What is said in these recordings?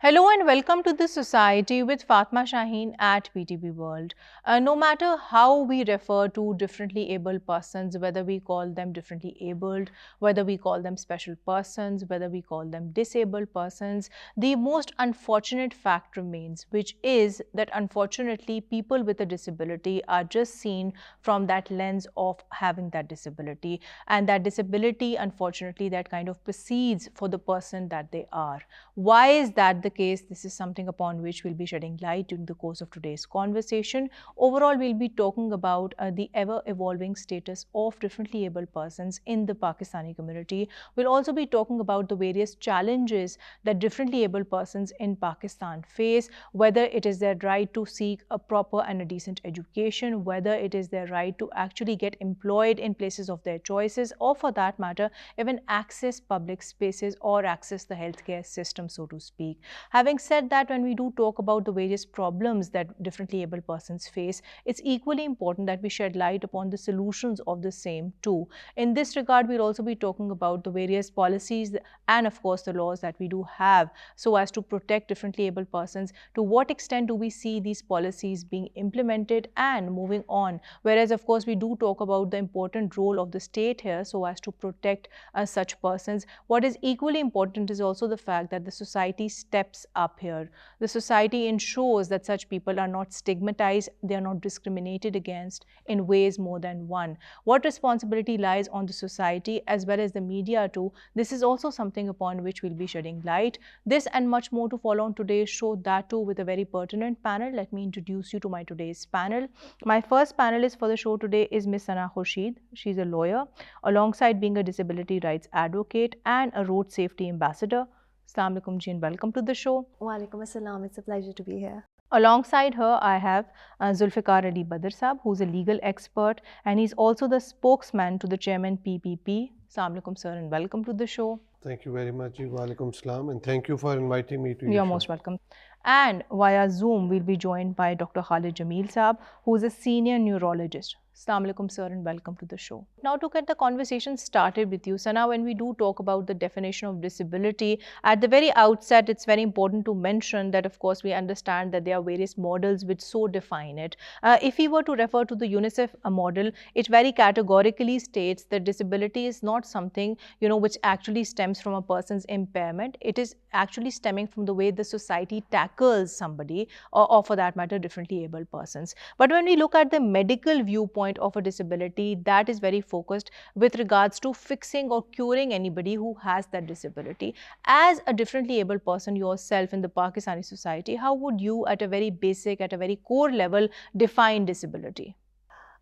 Hello and welcome to the Society with Fatma Shaheen at PTB World. No matter how we refer to differently abled persons, whether we call them differently abled, whether we call them special persons, whether we call them disabled persons, the most unfortunate fact remains, which is that unfortunately people with a disability are just seen from that lens of having that disability. And that disability, unfortunately, that kind of precedes for the person that they are. Why is that the case? This is something upon which we'll be shedding light during the course of today's conversation. Overall, we'll be talking about the ever-evolving status of differently abled persons in the Pakistani community. We'll also be talking about the various challenges that differently abled persons in Pakistan face, whether it is their right to seek a proper and a decent education, whether it is their right to actually get employed in places of their choices, or for that matter, even access public spaces or access the healthcare system, so to speak. Having said that, when we do talk about the various problems that differently abled persons face, it's equally important that we shed light upon the solutions of the same too. In this regard, we'll also be talking about the various policies and of course the laws that we do have so as to protect differently abled persons. To what extent do we see these policies being implemented and moving on? Whereas of course we do talk about the important role of the state here so as to protect such persons. What is equally important is also the fact that the society steps up here. The society ensures that such people are not stigmatized, they are not discriminated against in ways more than one. What responsibility lies on the society as well as the media too? This is also something upon which we'll be shedding light. This and much more to follow on today's show, that too with a very pertinent panel. Let me introduce you to my today's panel. My first panelist for the show today is Ms. Sana Khurshid. She's a lawyer, alongside being a disability rights advocate and a road safety ambassador. Assalamu alaikum ji and welcome to the show. Walaikum assalam. It's a pleasure to be here. Alongside her, I have Zulfikar Ali Badr Saab, who's a legal expert and he's also the spokesman to the chairman PPP. Assalamu alaikum sir and welcome to the show. Thank you very much. Walaikum salam, and thank you for inviting me to your show. You're most welcome. And via Zoom, we'll be joined by Dr. Khalid Jameel Saab, who is a senior neurologist. Assalamu alaikum sir and welcome to the show. Now to get the conversation started with you, Sana, when we do talk about the definition of disability, at the very outset it's very important to mention that of course we understand that there are various models which so define it. If we were to refer to the UNICEF model, it very categorically states that disability is not something which actually stems from a person's impairment. It is actually stemming from the way the society tackles somebody or for that matter differently abled persons. But when we look at the medical viewpoint of a disability, that is very focused with regards to fixing or curing anybody who has that disability. As a differently abled person yourself in the Pakistani society, how would you at a very basic, at a very core level define disability?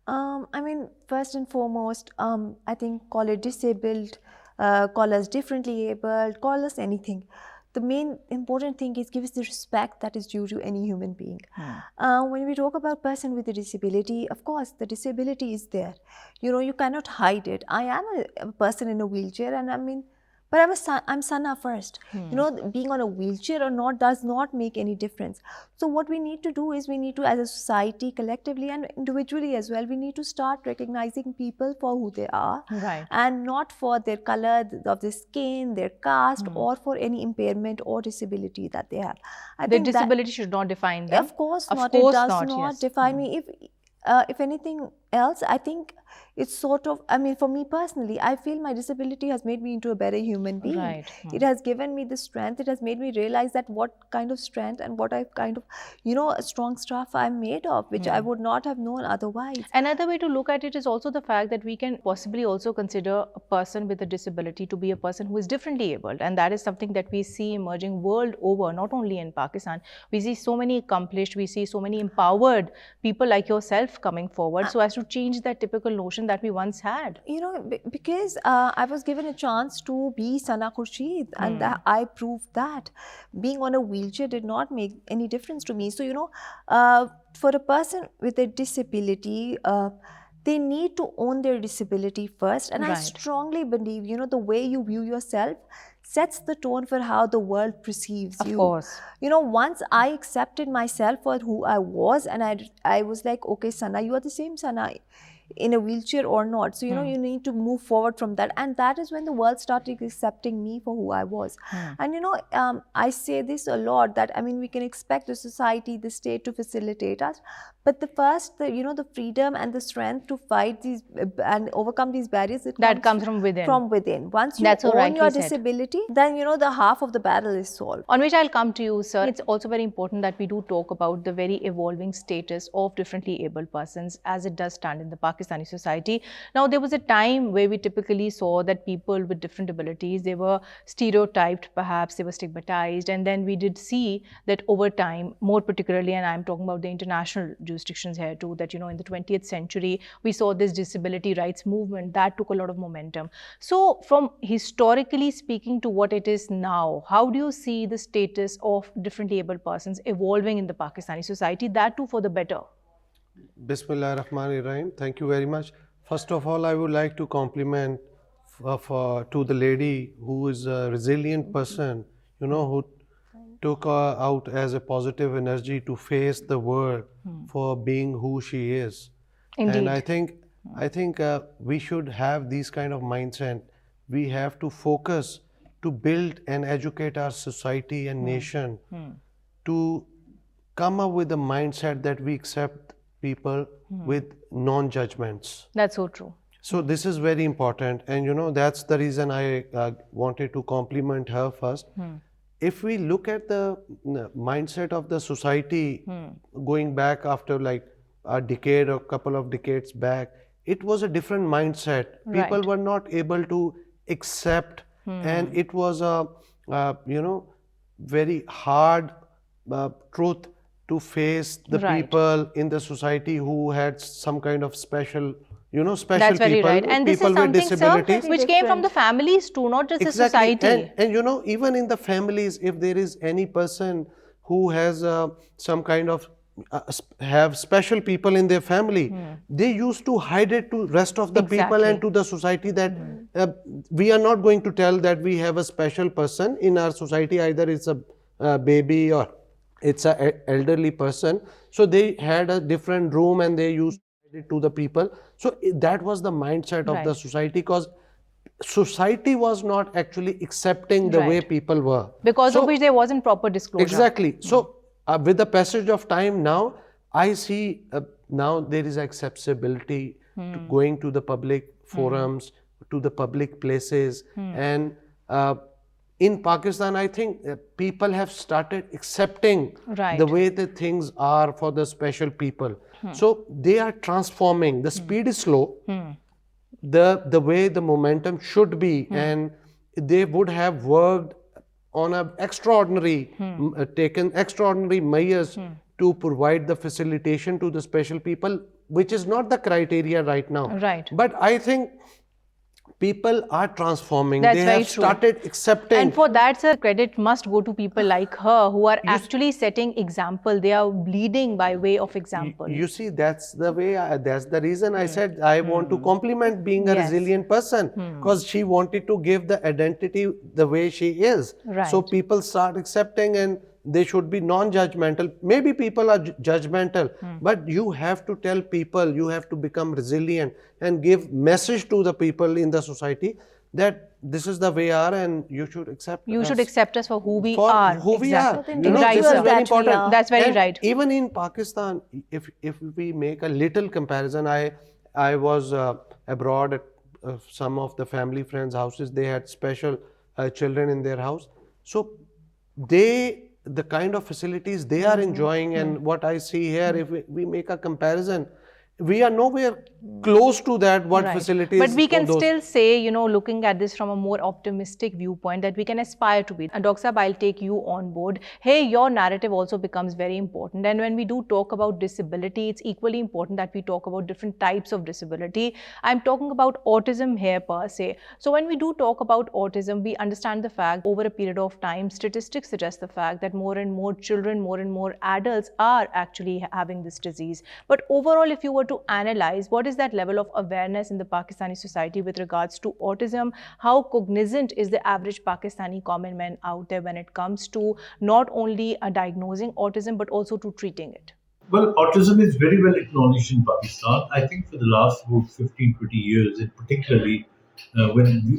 I mean, first and foremost, I think call it disabled, call us differently abled, call us anything. The main important thing is give us the respect that is due to any human being. When we talk about person with a disability, of course, the disability is there. You cannot hide it. I am a person in a wheelchair, and I mean, but I'm Sana first. Being on a wheelchair or not does not make any difference. So what we need to do is we need to, as a society, collectively and individually as well, we need to start recognizing people for who they are, right, and not for their color of the skin, their caste, or for any impairment or disability that they have. I think disability should not define them. Of course not. It does not define me. If anything else, I think it's sort of, I mean, for me personally, I feel my disability has made me into a better human being. Right. It has given me the strength. It has made me realize that what kind of strength and what I kind of, strong stuff I'm made of, which I would not have known otherwise. Another way to look at it is also the fact that we can possibly also consider a person with a disability to be a person who is differently abled. And that is something that we see emerging world over, not only in Pakistan. We see so many accomplished, we see so many empowered people like yourself coming forward so as to change that typical notion that we once had. Because I was given a chance to be Sana Khurshid, and I proved that being on a wheelchair did not make any difference to me. So for a person with a disability, they need to own their disability first, and I strongly believe the way you view yourself sets the tone for how the world perceives you. Of course. Once I accepted myself for who I was, and I was like, okay, Sana, you are the same Sana. in a wheelchair or not. So, you know, you need to move forward from that. And that is when the world started accepting me for who I was. And, you know, I say this a lot that, I mean, we can expect the society, the state to facilitate us. But the first, you know, the freedom and the strength to fight these and overcome these barriers, That comes from within. From within. Once you That's so own rightly your said. disability, then, you know, the half of the battle is solved. On which I'll come to you, sir. It's also very important that we do talk about the very evolving status of differently abled persons as it does stand in the Pakistani society. Now, there was a time where we typically saw that people with different abilities, they were stereotyped, perhaps they were stigmatized, and then we did see that over time, more particularly, and I'm talking about the international jurisdictions here too, that, you know, in the 20th century, we saw this disability rights movement that took a lot of momentum. So, from historically speaking to what it is now, how do you see the status of differently abled persons evolving in the Pakistani society, that too for the better? Bismillah ar-Rahman ar-Rahim. Thank you very much. First of all, I would like to compliment to the lady who is a resilient person, you know, who took out as a positive energy to face the world for being who she is. Indeed. And I think we should have these kind of mindset. We have to focus to build and educate our society and nation to come up with a mindset that we accept people with non-judgments. That's so true. So this is very important, and you know, that's the reason I wanted to compliment her first. If we look at the mindset of the society going back after like a decade or couple of decades back, it was a different mindset. People were not able to accept, and it was a you know, very hard truth to face the people in the society who had some kind of special, you know, special That's very people, right. And this people is with something, sir, disabilities. which came from the families too, not just the society. And you know, even in the families, if there is any person who has some kind of have special people in their family, they used to hide it to rest of the people and to the society that we are not going to tell that we have a special person in our society, either it's a baby or it's an elderly person. So they had a different room and they used to hide it to the people. So that was the mindset of the society, because society was not actually accepting the way people were. Because of which there wasn't proper disclosure. Exactly. So with the passage of time now, I see now there is accessibility to going to the public forums, to the public places. And in Pakistan, I think people have started accepting the way that things are for the special people. So they are transforming. The speed is slow. The way the momentum should be, and they would have worked on an extraordinary, taken extraordinary measures to provide the facilitation to the special people, which is not the criteria right now. Right. But I think people are transforming. That's they very have true. started accepting. And for that, sir, credit must go to people like her who are actually setting example. They are leading by way of example. You see, that's the way, that's the reason I said I want to compliment being a resilient person, because she wanted to give the identity the way she is. Right. So people start accepting, and they should be non-judgmental. Maybe people are judgmental, but you have to tell people, you have to become resilient and give message to the people in the society that this is the way we are and you should accept You us should accept us for who we for are. who we Exactly. are. You know, Right, this sir. is very important. That's very And right. even in Pakistan, if we make a little comparison, I was abroad at some of the family friends' houses. They had special children in their house. So the kind of facilities they are enjoying and what I see here, if we make a comparison, we are nowhere close to that, what facilities. But we can still say, you know, looking at this from a more optimistic viewpoint, that we can aspire to be. And Dr. Saab, I'll take you on board. Hey, your narrative also becomes very important. And when we do talk about disability, it's equally important that we talk about different types of disability. I'm talking about autism here per se. So when we do talk about autism, we understand the fact over a period of time, statistics suggest the fact that more and more children, more and more adults are actually having this disease. But overall, if you were to analyze what is that level of awareness in the Pakistani society with regards to autism, how cognizant is the average Pakistani common man out there when it comes to not only diagnosing autism but also to treating it? Well, autism is very well acknowledged in Pakistan. I think for the last about 15, 20 years, and particularly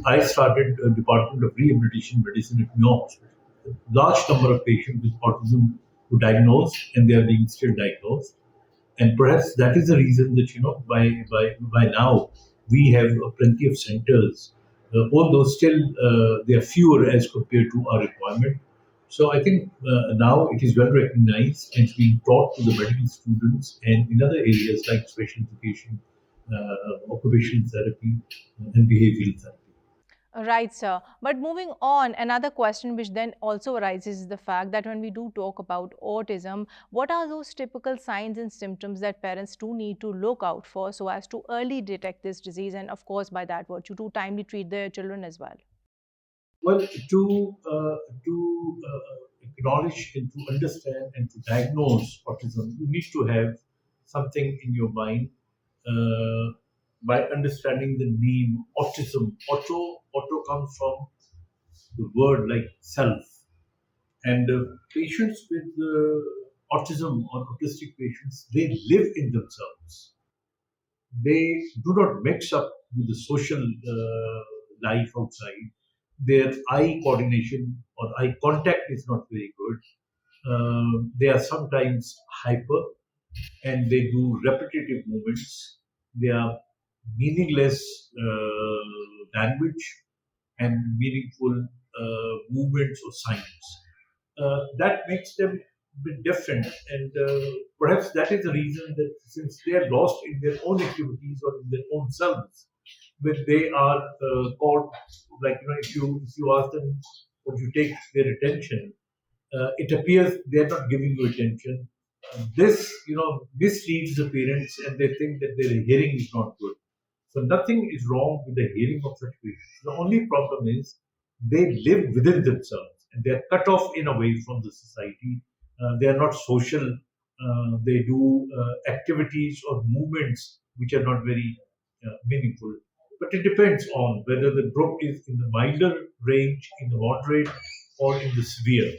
I started a Department of Rehabilitation Medicine at Mayo Hospital. A large number of patients with autism were diagnosed, and they are being still diagnosed. And perhaps that is the reason that by now we have plenty of centers, although still they are fewer as compared to our requirement. So I think now it is well recognized and it's being taught to the medical students and in other areas like special education, occupational therapy, and behavioral therapy. Right, sir. But moving on, another question which then also arises is the fact that when we do talk about autism, what are those typical signs and symptoms that parents do need to look out for so as to early detect this disease and, of course, by that virtue, to timely treat their children as well? Well, to acknowledge and to understand and to diagnose autism, you need to have something in your mind. Uh, by understanding the name autism, auto comes from the word like self, and patients with autism or autistic patients, they live in themselves. They do not mix up with the social life outside. Their eye coordination or eye contact is not very good. They are sometimes hyper and they do repetitive movements. They are meaningless language and meaningful movements or signs. That makes them a bit different, and perhaps that is the reason that since they are lost in their own activities or in their own selves, when they are called, like if you ask them or you take their attention, it appears they are not giving you attention. This misleads the parents, and they think that their hearing is not good. So nothing is wrong with the hearing of such patients. The only problem is they live within themselves and they are cut off in a way from the society. They are not social. They do activities or movements which are not very meaningful. But it depends on whether the group is in the milder range, in the moderate, or in the severe.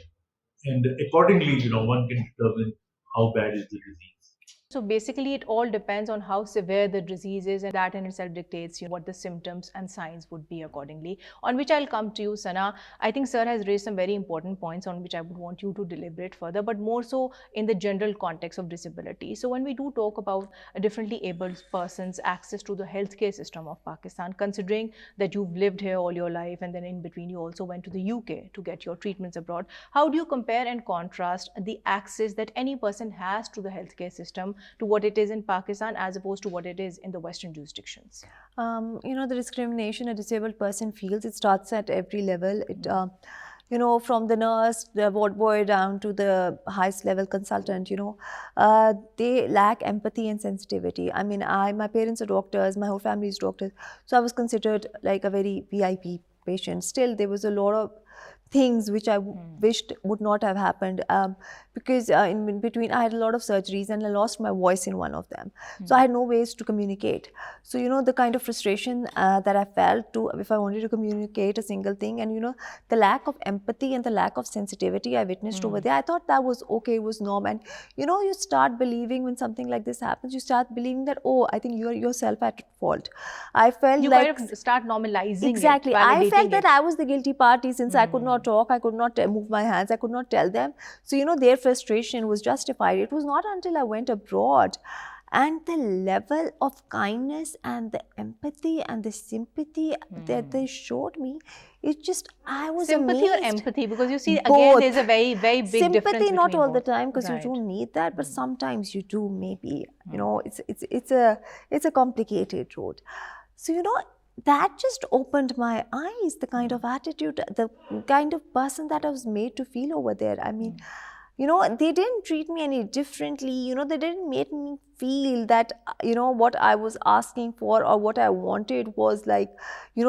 And accordingly, one can determine how bad is the disease. So basically, it all depends on how severe the disease is, and that in itself dictates what the symptoms and signs would be accordingly. On which I'll come to you, Sana. I think Sir has raised some very important points on which I would want you to deliberate further, but more so in the general context of disability. So when we do talk about a differently abled person's access to the healthcare system of Pakistan, considering that you've lived here all your life and then in between you also went to the UK to get your treatments abroad, how do you compare and contrast the access that any person has to the healthcare system to what it is in Pakistan as opposed to what it is in the Western jurisdictions? The discrimination a disabled person feels, it starts at every level. From the nurse, the ward boy, down to the highest level consultant, they lack empathy and sensitivity. I mean, my parents are doctors, my whole family is doctors, so I was considered like a very VIP patient. Still, there was a lot of things which I wished would not have happened, because in between I had a lot of surgeries and I lost my voice in one of them. So I had no ways to communicate. So the kind of frustration that I felt to if I wanted to communicate a single thing, and the lack of empathy and the lack of sensitivity I witnessed over there, I thought that was okay, it was normal. And you start believing when something like this happens, you start believing that, oh, I think you're yourself at fault. I felt you like kind of start normalizing exactly. it, I felt that it. I was the guilty party since I could not talk, I could not move my hands, I could not tell them. So their frustration was justified. It was not until I went abroad and the level of kindness and the empathy and the sympathy that they showed me, it just, I was sympathy amazed. Or empathy, because you see Both. Again there's a very very big sympathy difference not all both. the time, because Right. you don't need that, but sometimes you do, maybe. It's a complicated road. So that just opened my eyes, the kind of attitude, the kind of person that I was made to feel over there. I mean, they didn't treat me any differently. They didn't make me feel that, what I was asking for or what I wanted was like,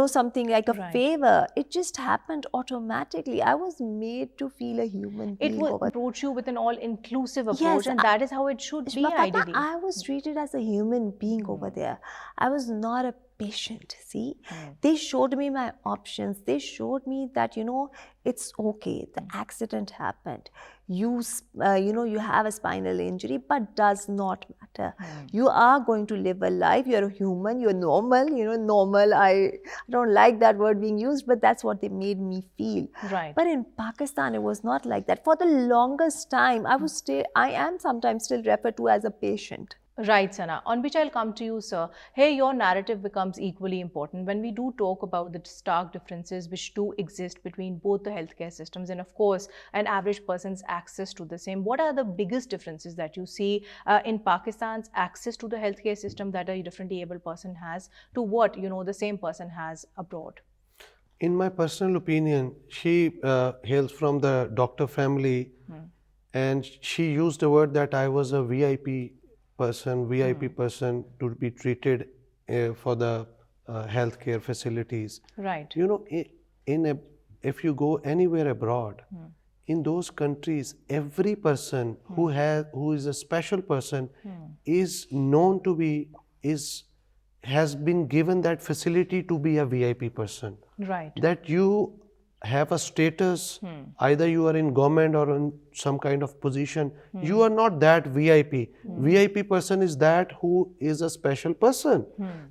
something like a favor. It just happened automatically. I was made to feel a human being. It will approach you with an all-inclusive approach, and that is how it should be, ideally. I was treated as a human being over there. I was not a patient. See, they showed me my options. They showed me that, it's okay. The accident happened. You have a spinal injury, but does not matter. You are going to live a life. You're a human. You're normal. Normal. I don't like that word being used, but that's what they made me feel. Right. But in Pakistan, it was not like that. For the longest time, I am sometimes still referred to as a patient. Right, Sana. On which I'll come to you, sir. Here, your narrative becomes equally important when we do talk about the stark differences which do exist between both the healthcare systems and, of course, an average person's access to the same. What are the biggest differences that you see in Pakistan's access to the healthcare system that a differently able person has to what, the same person has abroad? In my personal opinion, she hails from the doctor family, and she used the word that I was a VIP person to be treated for the healthcare facilities. Right. If you go anywhere abroad, in those countries, every person who is a special person is known to be has been given that facility to be a VIP person. Right. That you have a status, either you are in government or in some kind of position, you are not that VIP. VIP person is that who is a special person.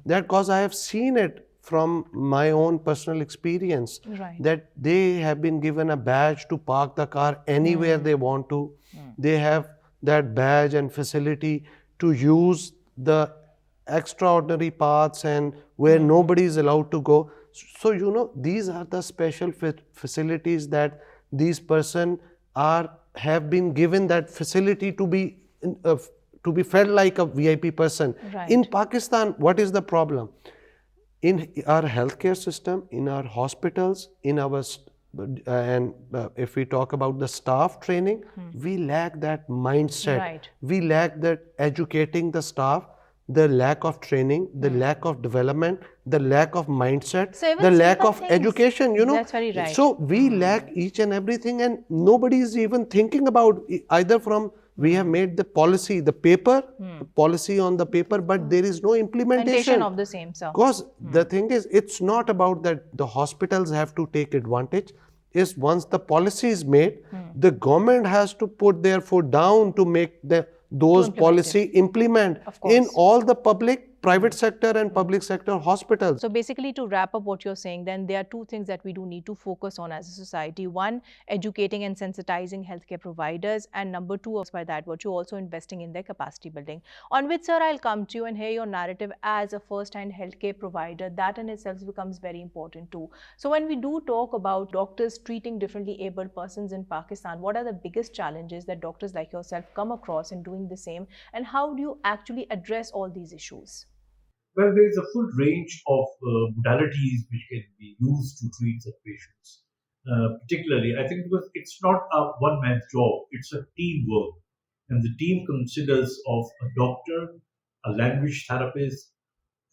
That because I have seen it from my own personal experience, that they have been given a badge to park the car anywhere they want to. They have that badge and facility to use the extraordinary paths and where nobody is allowed to go. So, these are the special facilities that these persons have been given that facility to be felt like a VIP person. Right. In Pakistan, what is the problem? In our healthcare system, in our hospitals, in our if we talk about the staff training, we lack that mindset. Right. We lack that educating the staff. The lack of training, the lack of development, the lack of mindset, So even the lack simple of things. education, That's very right. So we lack each and everything, and nobody is even thinking about either from we have made the policy, the paper, policy on the paper, but there is no implementation of the same, sir. Because the thing is, it's not about that the hospitals have to take advantage. Is once the policy is made, the government has to put their foot down to make those policy implement in all the public, private sector and public sector hospitals. So basically, to wrap up what you're saying, then there are two things that we do need to focus on as a society. One, educating and sensitizing healthcare providers, and number two, by that virtue, also investing in their capacity building. On which, sir, I'll come to you and hear your narrative as a first-hand healthcare provider. That in itself becomes very important too. So when we do talk about doctors treating differently abled persons in Pakistan, what are the biggest challenges that doctors like yourself come across in doing the same, and how do you actually address all these issues? Well, there is a full range of modalities which can be used to treat such patients. Particularly, I think because it's not a one-man job, it's a teamwork. And the team considers of a doctor, a language therapist,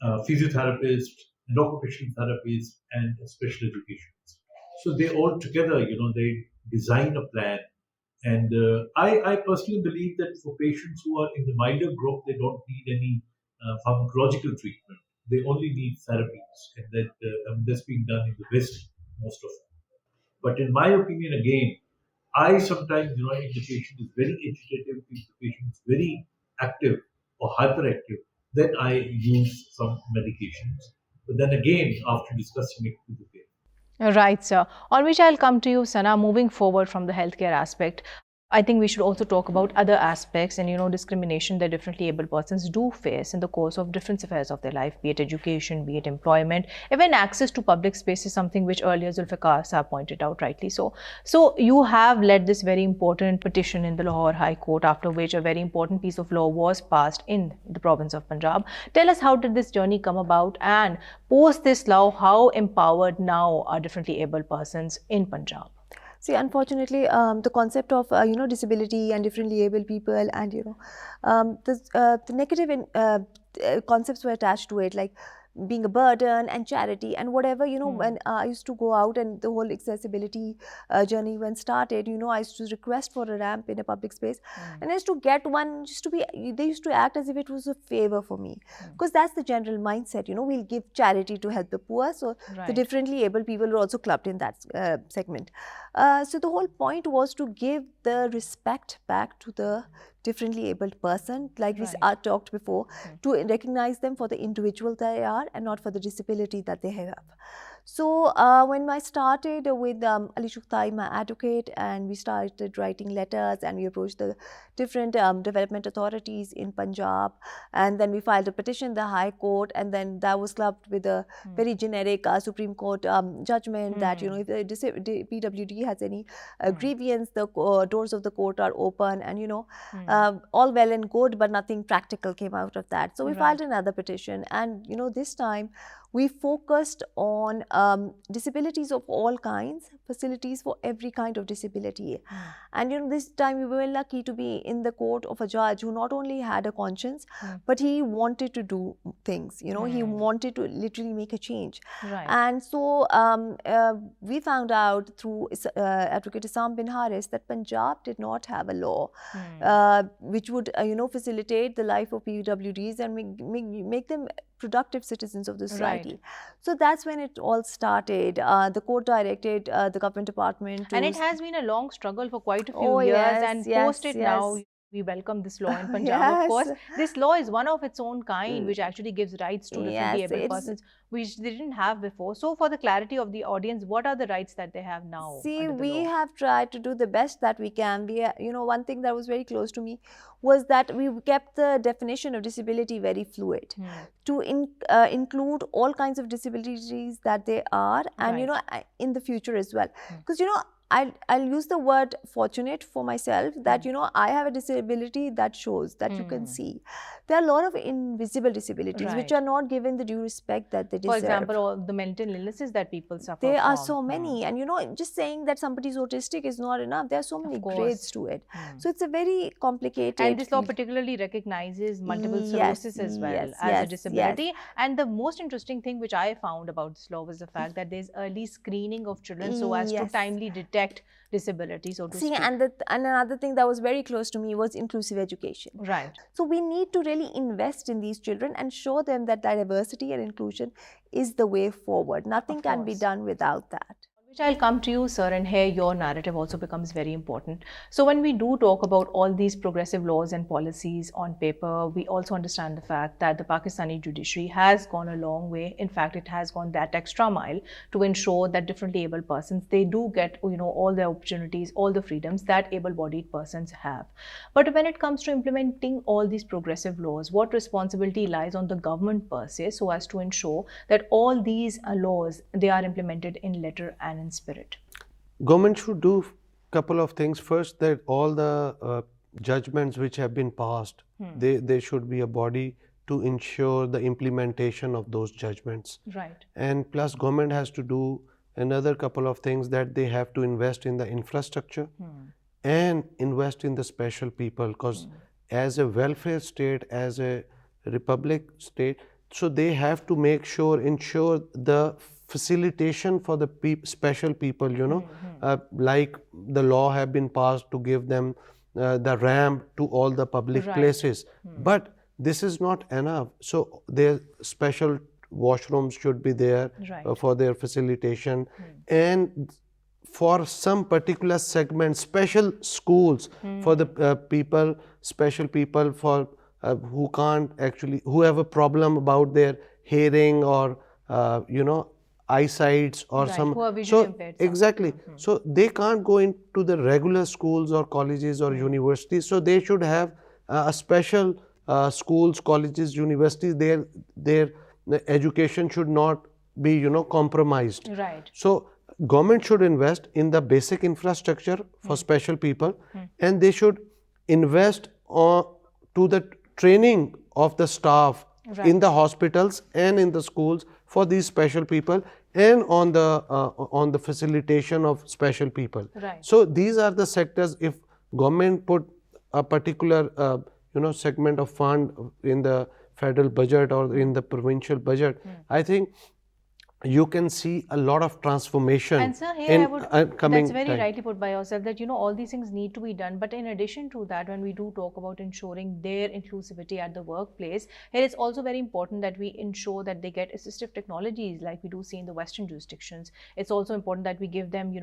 a physiotherapist, an occupational therapist, and a special educationist. So they all together, they design a plan. And I personally believe that for patients who are in the milder group, they don't need any pharmacological treatment. They only need therapies, and that's being done in the West, most of it. But in my opinion, again, I sometimes, if the patient is very agitative, if the patient is very active or hyperactive, then I use some medications. But then again, after discussing it with the patient. Right, sir. On which I'll come to you, Sana, moving forward from the healthcare aspect. I think we should also talk about other aspects and, discrimination that differently abled persons do face in the course of different spheres of their life, be it education, be it employment, even access to public space is something which earlier Zulfikar Saab pointed out rightly so. So you have led this very important petition in the Lahore High Court, after which a very important piece of law was passed in the province of Punjab. Tell us, how did this journey come about, and post this law, how empowered now are differently abled persons in Punjab? See, unfortunately, the concept of disability and differently able people, and the negative concepts were attached to it. Like being a burden and charity and whatever, when I used to go out and the whole accessibility journey when started, I used to request for a ramp in a public space, and I used to get one just to be, they used to act as if it was a favor for me, because that's the general mindset, we'll give charity to help the poor. So the differently abled people were also clubbed in that segment. So the whole point was to give the respect back to the differently abled person, like we talked before, to recognize them for the individual they are and not for the disability that they have. So when I started with Ali Shukhtai, my advocate, and we started writing letters and we approached the different development authorities in Punjab, and then we filed a petition in the High Court, and then that was clubbed with a very generic Supreme Court judgment that, if the PWD has any grievance, the doors of the court are open, and all well and good, but nothing practical came out of that. So we filed another petition, and this time we focused on disabilities of all kinds, facilities for every kind of disability. And this time we were lucky to be in the court of a judge who not only had a conscience, but he wanted to do things, he wanted to literally make a change. And so we found out through Advocate Issam bin Haris that Punjab did not have a law which would facilitate the life of PWDs and make them productive citizens of the society. So that's when it all started. The court directed the government department to... And it has been a long struggle for quite a few years, and post it now, we welcome this law in Punjab. Of course, this law is one of its own kind, which actually gives rights to differently abled persons, which they didn't have before. So for the clarity of the audience, what are the rights that they have now? See, we have tried to do the best that we can. We, one thing that was very close to me was that we kept the definition of disability very fluid to include all kinds of disabilities that they are, and in the future as well. Because I'll use the word fortunate for myself, that I have a disability that shows, that you can see. There are a lot of invisible disabilities which are not given the due respect that they deserve. For example, all the mental illnesses that people suffer There from. are so many, and just saying that somebody's autistic is not enough. There are so many grades to it. So it's a very complicated... And this law particularly recognizes multiple sclerosis as well as a disability. And the most interesting thing which I found about this law was the fact that there's early screening of children so as to timely detect disability, so to speak. And another thing that was very close to me was inclusive education. So we need to really invest in these children and show them that diversity and inclusion is the way forward. Nothing can be done without that. Which I'll come to you, sir, and here your narrative also becomes very important. So when we do talk about all these progressive laws and policies on paper, we also understand the fact that the Pakistani judiciary has gone a long way. In fact, it has gone that extra mile to ensure that differently abled persons, they do get, all the opportunities, all the freedoms that able-bodied persons have. But when it comes to implementing all these progressive laws, what responsibility lies on the government per se, so as to ensure that all these laws, they are implemented in letter and in spirit? Government should do couple of things. First, that all the judgments which have been passed, they should be a body to ensure the implementation of those judgments. And plus, government has to do another couple of things, that they have to invest in the infrastructure and invest in the special people, because as a welfare state, as a republic state, so they have to ensure the facilitation for the special people, like the law have been passed to give them the ramp to all the public places. But this is not enough. So their special washrooms should be there for their facilitation. And for some particular segment, special schools for the special people for who can't actually, who have a problem about their hearing or, eyesight or some, who are visually impaired. Exactly. So they can't go into the regular schools or colleges or universities. So they should have a special schools, colleges, universities. Their education should not be, compromised. So government should invest in the basic infrastructure for special people, and they should invest to the training of the staff in the hospitals and in the schools for these special people, and on the facilitation of special people. So these are the sectors. If government put a particular segment of fund in the federal budget or in the provincial budget, I think you can see a lot of transformation And sir, here in I would, coming that's very time. rightly put by yourself that all these things need to be done. But in addition to that, when we do talk about ensuring their inclusivity at the workplace, here it's also very important that we ensure that they get assistive technologies like we do see in the Western jurisdictions. It's also important that we give them,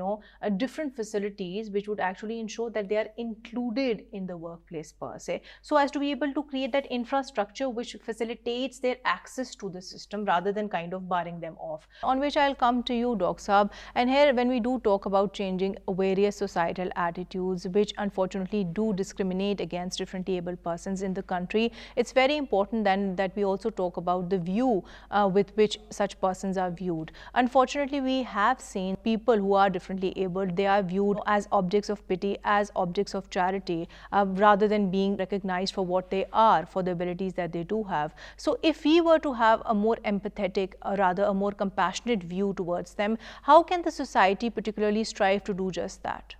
different facilities which would actually ensure that they are included in the workplace per se, so as to be able to create that infrastructure which facilitates their access to the system rather than kind of barring them off. On which I'll come to you, Dr. Saab. And here, when we do talk about changing various societal attitudes which unfortunately do discriminate against differently abled persons in the country, it's very important then that we also talk about the view with which such persons are viewed. Unfortunately, we have seen people who are differently abled, they are viewed as objects of pity, as objects of charity, rather than being recognized for what they are, for the abilities that they do have. So if we were to have a more empathetic, or rather a more compassionate view towards them, how can the society particularly strive to do just that?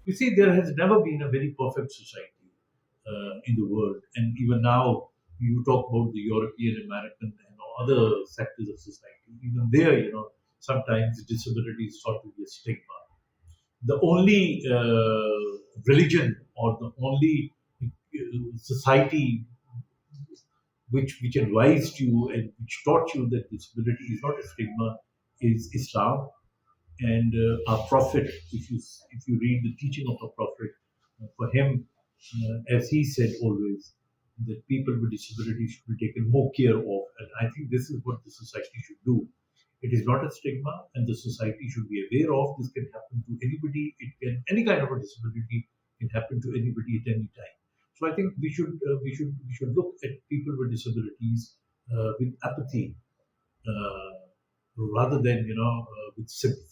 You see, there has never been a very perfect society in the world, and even now, you talk about the European, American, and other sectors of society. Even there, sometimes disability is thought to be a stigma. The only religion or the only society which advised you and which taught you that disability is not a stigma is Islam. And our Prophet, if you read the teaching of our Prophet, for him, as he said always, that people with disabilities should be taken more care of. And I think this is what the society should do. It is not a stigma, and the society should be aware of. This can happen to anybody. Any kind of a disability can happen to anybody at any time. So I think we should look at people with disabilities with apathy rather than with sympathy.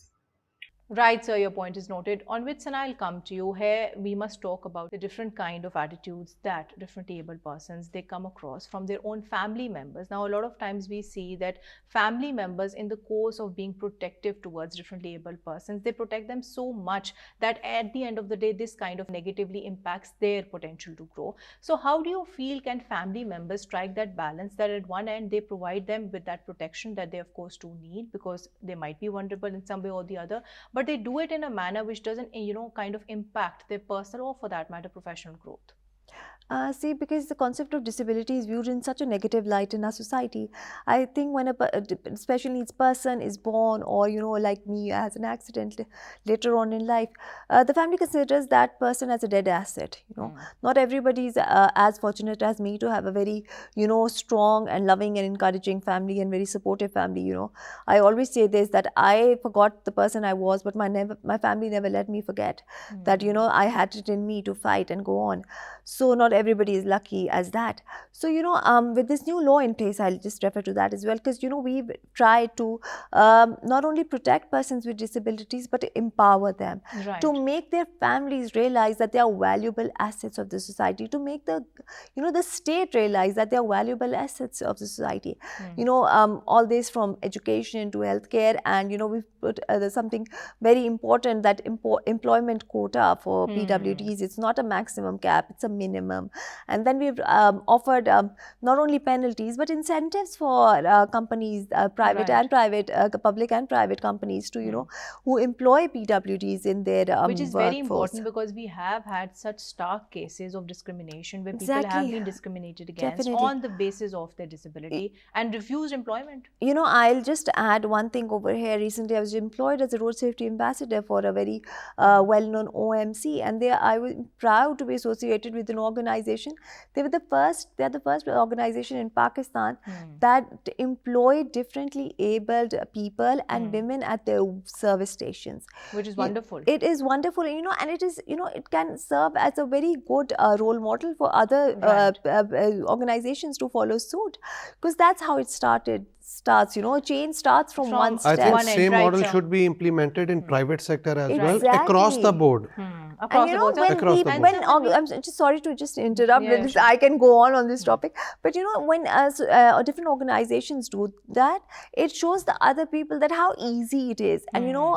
Right, sir, your point is noted. On which, Sana, I'll come to you. Here, we must talk about the different kind of attitudes that differently able persons, they come across from their own family members. Now, a lot of times we see that family members, in the course of being protective towards differently able persons, they protect them so much that at the end of the day, this kind of negatively impacts their potential to grow. So how do you feel can family members strike that balance, that at one end, they provide them with that protection that they of course do need, because they might be vulnerable in some way or the other, but they do it in a manner which doesn't, kind of impact their personal or, for that matter, professional growth? See, because the concept of disability is viewed in such a negative light in our society. I think when a special needs person is born, or like me, has an accident later on in life, the family considers that person as a dead asset. Not everybody is as fortunate as me to have a very strong and loving and encouraging family and very supportive family. I always say this, that I forgot the person I was, but my family never let me forget that I had it in me to fight and go on. So not everybody is lucky as that. So with this new law in place, I'll just refer to that as well, because we've tried to not only protect persons with disabilities but empower them, Right. to make their families realize that they are valuable assets of the society, to make the the state realize that they are valuable assets of the society. All this from education to healthcare, and we've put something very important, that employment quota for PWDs. It's not a maximum cap, it's a minimum. And then we've offered not only penalties but incentives for companies, private Right. and private, public and private companies, to who employ PWDs in their Which is very workforce. important, because we have had such stark cases of discrimination where people have Exactly. been discriminated against Definitely. on the basis of their disability and refused employment. I'll just add one thing over here. Recently, I was employed as a road safety ambassador for a very well-known OMC, and I was proud to be associated with an organization. They are the first organization in Pakistan that employed differently abled people and women at their service stations. Which is wonderful. It is wonderful, and it is, it can serve as a very good role model for other organizations to follow suit, because that's how it starts. A change starts from one I step. think One end, same right, model sir. should be implemented in private sector as well, Exactly. across the board. Across And the board. Across the board. I'm just sorry to just interrupt with Yeah, this. sure. I can go on this topic. But you know, when different organizations do that, it shows the other people that how easy it is. And you know,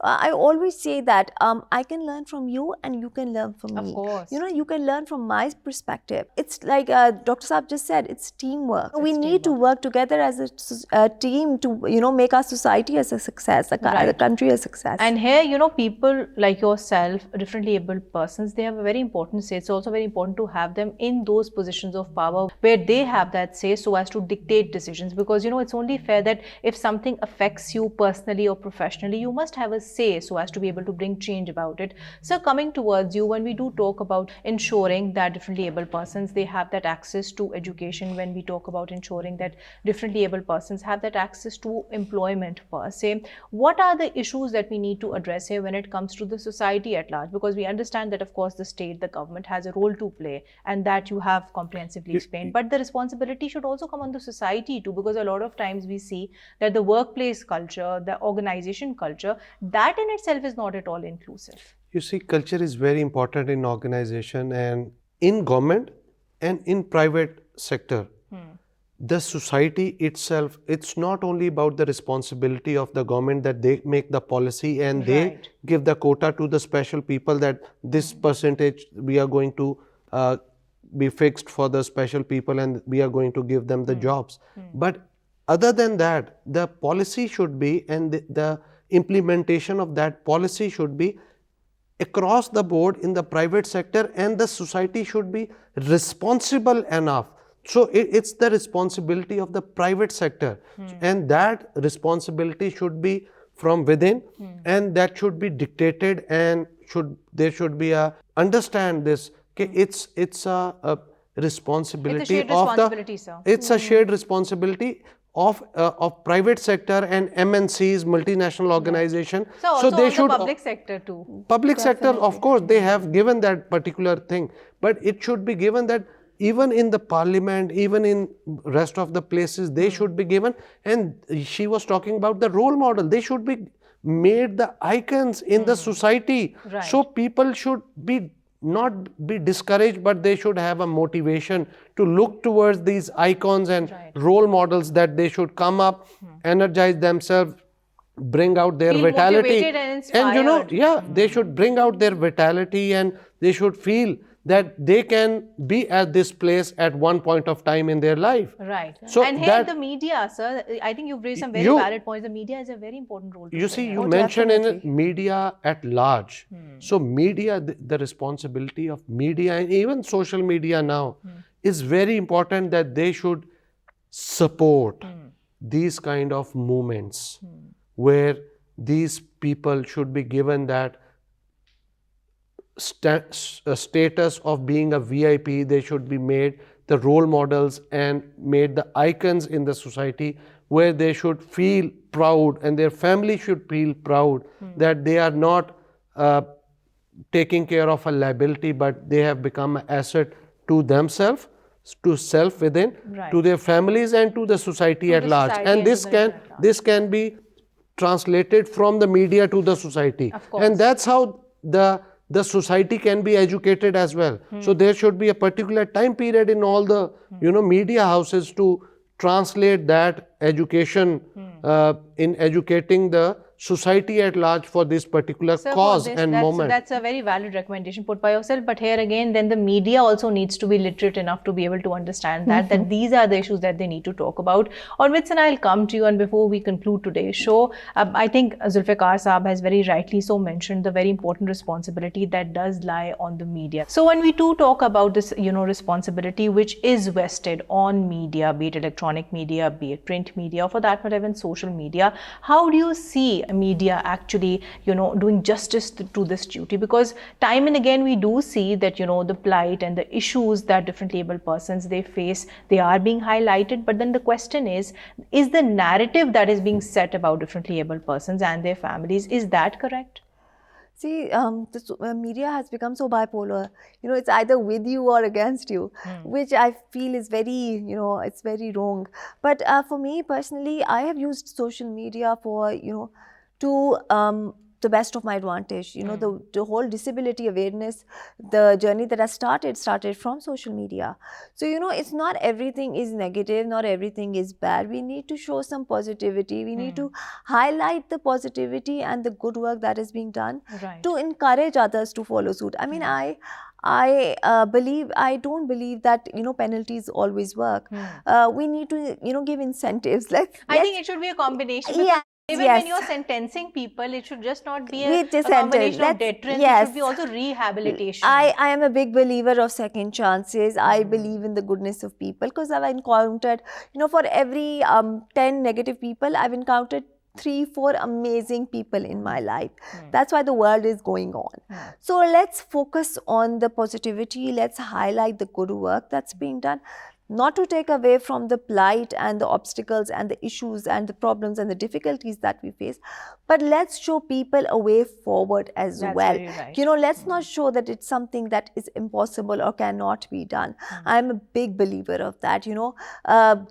I always say that I can learn from you and you can learn from me. Of course. You know, you can learn from my perspective. It's like Dr. Saab just said, it's teamwork. We need to work together as a team to, you know, make our society as a success, the country a success. And here, you know, people like yourself, differently abled persons, they have a very important say. It's also very important to have them in those positions of power where they have that say so as to dictate decisions, because, you know, it's only fair that if something affects you personally or professionally, you must have a say so as to be able to bring change about it. So coming towards you, when we do talk about ensuring that differently abled persons, they have that access to education, when we talk about ensuring that differently abled persons have that access to employment per se, what are the issues that we need to address here when it comes to the society at large? Because we understand that, of course, the state, the government has a role to play, and that you have comprehensively explained. But the responsibility should also come on the society too, because a lot of times we see that the workplace culture, the organization culture, that in itself is not at all inclusive. You see, culture is very important in organization and in government and in private sector. The society itself, it's not only about the responsibility of the government that they make the policy and they give the quota to the special people that this percentage we are going to be fixed for the special people and we are going to give them the jobs. But other than that, the policy should be, and the implementation of that policy should be across the board in the private sector, and the society should be responsible enough. So it's the responsibility of the private sector, and that responsibility should be from within, and that should be dictated, and there should be a understand this. Okay, it's a responsibility It's a shared responsibility, sir. It's a shared responsibility of private sector and MNCs, multinational organization. So also they on should the public sector too. Public sector, of course, they have given that particular thing, but it should be given that even in the parliament, even in rest of the places, they should be given. And she was talking about the role model. They should be made the icons in the society. So people should not be discouraged, but they should have a motivation to look towards these icons and role models, that they should come up, energize themselves, bring out their Feel vitality. motivated and inspired. You know, they should bring out their vitality, and they should feel that they can be at this place at one point of time in their life. Right. So and here the media, sir, I think you've raised some very valid points. The media has a very important role to play. You see, here. you mentioned in media at large. So media, the responsibility of media and even social media now is very important, that they should support these kind of movements where these people should be given that status of being a VIP. They should be made the role models and made the icons in the society, where they should feel proud and their family should feel proud that they are not taking care of a liability, but they have become an asset to themselves, to self within, to their families and to the society at large. And this can be translated from the media to the society. And that's how the society can be educated as well. So there should be a particular time period in all the media houses to translate that education in educating the society at large for this particular cause and moment. That's a very valid recommendation put by yourself. But here again, then the media also needs to be literate enough to be able to understand that these are the issues that they need to talk about. On which, and I'll come to you. And before we conclude today's show, I think Zulfikar Saab has very rightly so mentioned the very important responsibility that does lie on the media. So when we do talk about this, responsibility which is vested on media, be it electronic media, be it print media, or for that matter even social media, how do you see media actually, doing justice to this duty? Because time and again we do see that, the plight and the issues that differently abled persons they face, they are being highlighted. But then the question is the narrative that is being set about differently abled persons and their families, is that correct? See, the media has become so bipolar. It's either with you or against you, which I feel is very, it's very wrong. But for me personally, I have used social media for, to the best of my advantage. You know, the whole disability awareness, the journey that I started from social media. So, you know, it's not everything is negative, not everything is bad. We need to show some positivity. We need to highlight the positivity and the good work that is being done Right. to encourage others to follow suit. I mean, I don't believe that, you know, penalties always work. We need to, you know, give incentives. I think it should be a combination. Because Yes, even when you're sentencing people, it should just not be a With combination of incentives. deterrence. Yes. It should be also rehabilitation. I am a big believer of second chances. I believe in the goodness of people, because I've encountered, you know, for every 10 negative people, I've encountered 3-4 amazing people in my life. That's why the world is going on. So let's focus on the positivity. Let's highlight the good work that's being done. Not to take away from the plight and the obstacles and the issues and the problems and the difficulties that we face, but let's show people a way forward as That's well. very right. You know, let's not show that it's something that is impossible or cannot be done. I'm a big believer of that. You know,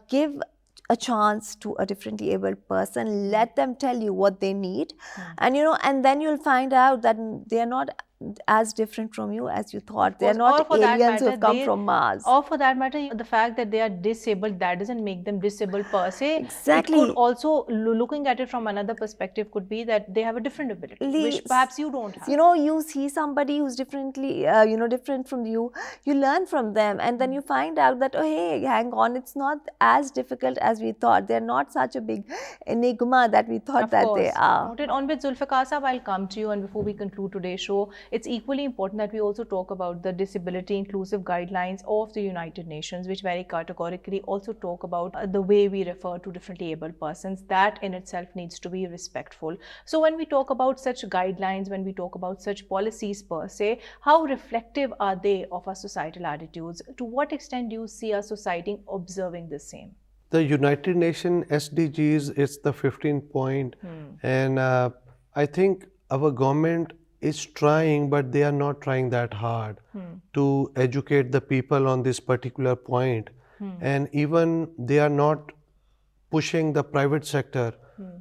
give a chance to a differently abled person, let them tell you what they need, and you know, and then you'll find out that they are not as different from you as you thought. They are not aliens who have come from Mars. Or for that matter, the fact that they are disabled, that doesn't make them disabled per se. Exactly. It could also, looking at it from another perspective, could be that they have a different ability, which perhaps you don't have. You know, you see somebody who's differently, you know, different from you, you learn from them, and then you find out that, oh, hey, hang on, it's not as difficult as we thought. They're not such a big enigma that we thought that they are. Noted. On with Zulfikar Saab, I'll come to you, and before we conclude today's show, it's equally important that we also talk about the disability inclusive guidelines of the United Nations, which very categorically also talk about the way we refer to differently abled persons. That in itself needs to be respectful. So when we talk about such guidelines, when we talk about such policies per se, how reflective are they of our societal attitudes? To what extent do you see our society observing the same? The United Nations SDGs is the 15th point, and I think our government is trying, but they are not trying that hard to educate the people on this particular point. And even they are not pushing the private sector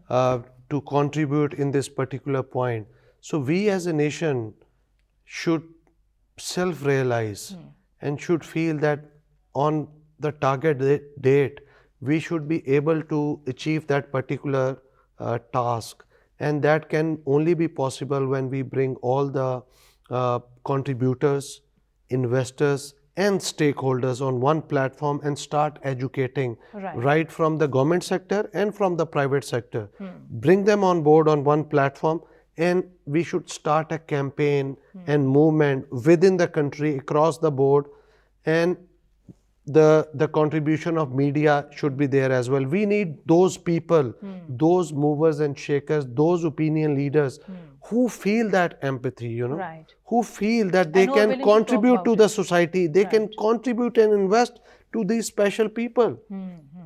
to contribute in this particular point. So we as a nation should self-realize and should feel that on the target date, we should be able to achieve that particular task. And that can only be possible when we bring all the contributors, investors, and stakeholders on one platform and start educating right from the government sector and from the private sector. Bring them on board on one platform, and we should start a campaign and movement within the country across the board, and the contribution of media should be there as well. We need those people, those movers and shakers, those opinion leaders who feel that empathy, you know, who feel that they can contribute to the society, they can contribute and invest to these special people.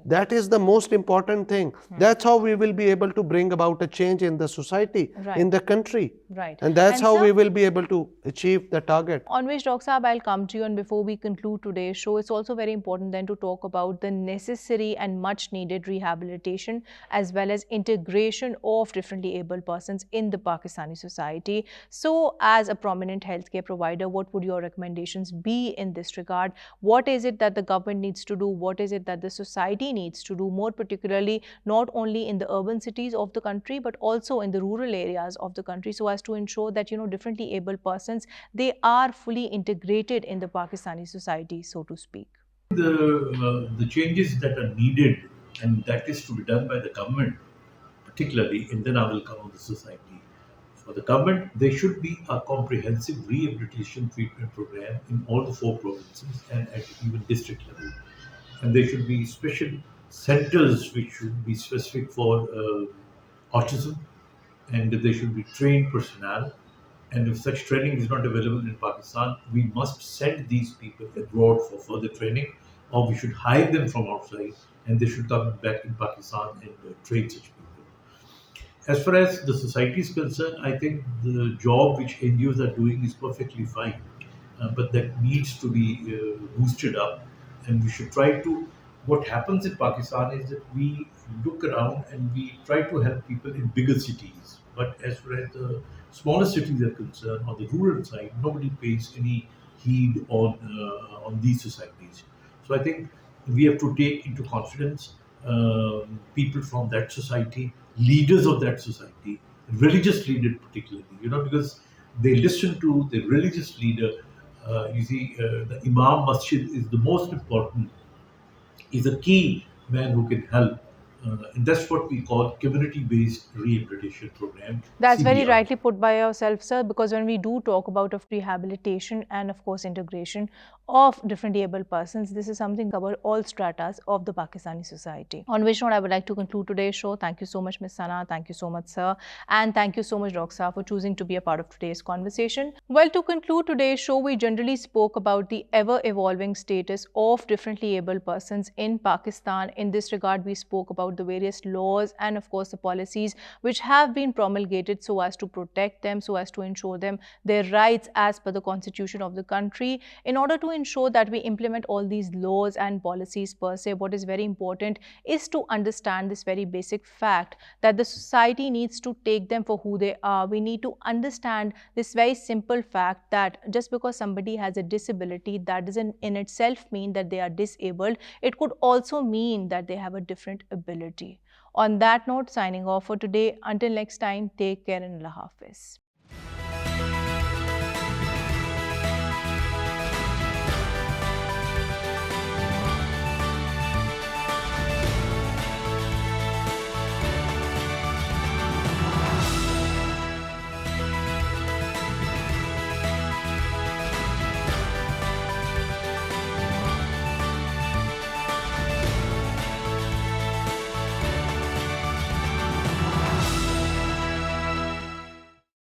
That is the most important thing. That's how we will be able to bring about a change in the society, in the country. And that's how we will be able to achieve the target. On which, Dr. Saab, I'll come to you, and before we conclude today's show, it's also very important then to talk about the necessary and much needed rehabilitation as well as integration of differently abled persons in the Pakistani society. So as a prominent healthcare provider, what would your recommendations be in this regard? What is it that the government needs to do? What is it that the society needs to do, more particularly not only in the urban cities of the country but also in the rural areas of the country, so as to ensure that, you know, differently abled persons, they are fully integrated in the Pakistani society, so to speak? The changes that are needed, and that is to be done by the government particularly, and then I will come on the society. For the government, there should be a comprehensive rehabilitation treatment program in all the 4 provinces and at even district level. And there should be special centers which should be specific for autism, and there should be trained personnel. And if such training is not available in Pakistan, we must send these people abroad for further training, or we should hire them from outside and they should come back in Pakistan and train such people. As far as the society is concerned, I think the job which NGOs are doing is perfectly fine, but that needs to be boosted up, and we should try to. What happens in Pakistan is that we look around and we try to help people in bigger cities, But as far as the smaller cities are concerned, on the rural side, nobody pays any heed on these societies. So I think we have to take into confidence people from that society, leaders of that society, religious leaders particularly, because they listen to the religious leader. The Imam Masjid is the most important, is a key man who can help. And that's what we call community-based rehabilitation program, That's very CBR. rightly put by yourself, sir, because when we do talk about of rehabilitation and of course integration of different able persons, this is something cover all stratas of the Pakistani society. On which note, I would like to conclude today's show. Thank you so much, Ms. Sana. Thank you so much, sir. And thank you so much, Doxa, for choosing to be a part of today's conversation. Well, to conclude today's show, we generally spoke about the ever-evolving status of differently able persons in Pakistan. In this regard, we spoke about the various laws and of course the policies which have been promulgated so as to protect them, so as to ensure them their rights as per the constitution of the country. In order to ensure that we implement all these laws and policies per se, what is very important is to understand this very basic fact that the society needs to take them for who they are. We need to understand this very simple fact that just because somebody has a disability, that doesn't in itself mean that they are disabled. It could also mean that they have a different ability. On that note, signing off for today. Until next time, take care and Allah Hafiz.